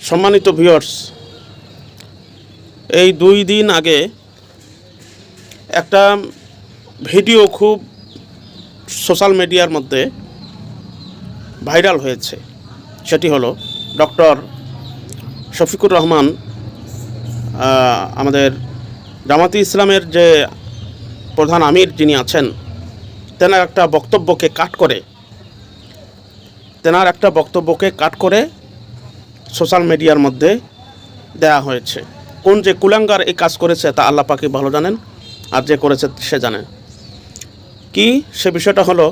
সম্মানিত ভিউয়ার্স, এই 2 দিন আগে একটা ভিডিও খুব সোশ্যাল মিডিয়ার মধ্যে ভাইরাল হয়েছে। সেটি হলো ডক্টর শফিকুর রহমান, আমাদের জামাতে ইসলামের যে প্রধান আমির যিনি আছেন, তেনার একটা বক্তব্যকে কাট করে সোশ্যাল মিডিয়ার মধ্যে দেয়া হয়েছে। কোন যে কুলাঙ্গার এই কাজ করেছে তা আল্লাহ পাকই ভালো জানেন, আর যে করেছে সে জানে। কি সে বিষয়টা হলো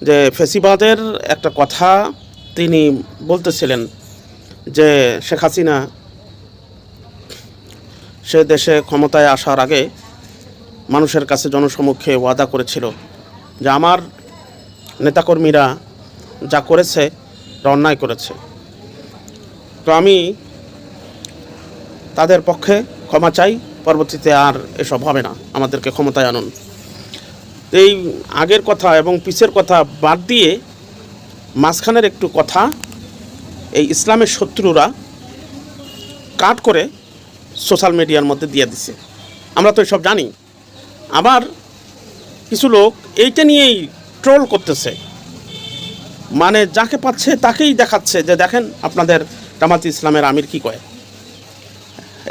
যে ফেসিবাদের একটা কথা তিনি বলতেছিলেন যে শেখ হাসিনা সে দেশে ক্ষমতায় আসার আগে মানুষের কাছে জনসমক্ষে ওয়াদা করেছিল যে আমার নেতাকর্মীরা যা করেছে তা অন্যায় করেছে, তো আমি তাদের পক্ষে ক্ষমা চাই, পরবর্তীতে আর এসব হবে না, আমাদেরকে ক্ষমতায় আনুন। এই আগের কথা এবং পিছের কথা বাদ দিয়ে মাঝখানের একটু কথা এই ইসলামের শত্রুরা কাট করে সোশ্যাল মিডিয়ার মধ্যে দিয়ে দিছে। আমরা তো এসব জানি। আবার কিছু লোক এইটা নিয়েই ট্রোল করতেছে, মানে যাকে পাচ্ছে তাকেই দেখাচ্ছে যে দেখেন আপনাদের জামাতে ইসলামের আমির কি কয়।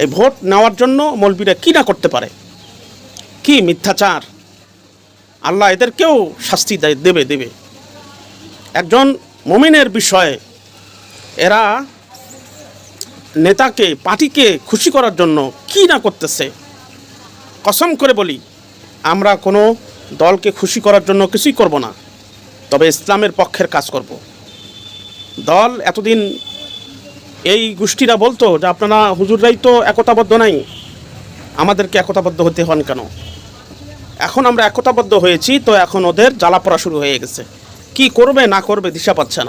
এই ভোট নেওয়ার জন্য মৌলবীরা কী না করতে পারে, কি মিথ্যাচার! আল্লাহ এদেরকেও শাস্তি দেবে। একজন মুমিনের বিষয়ে এরা নেতাকে, পার্টিকে খুশি করার জন্য কী না করতেছে। কসম করে বলি, আমরা কোনো দলকে খুশি করার জন্য কিছুই করব না, তবে ইসলামের পক্ষের কাজ করব। দল এতদিন এই গোষ্ঠীরা বলতো যে আপনারা হুজুররাই তো একতাবদ্ধ নাই, আমাদেরকে একতাবদ্ধ হতে হন কেন? এখন আমরা একতাবদ্ধ হয়েছি, তো এখন ওদের জ্বালা পড়া শুরু হয়ে গেছে। কি করবে না করবে দিশা পাচ্ছে না।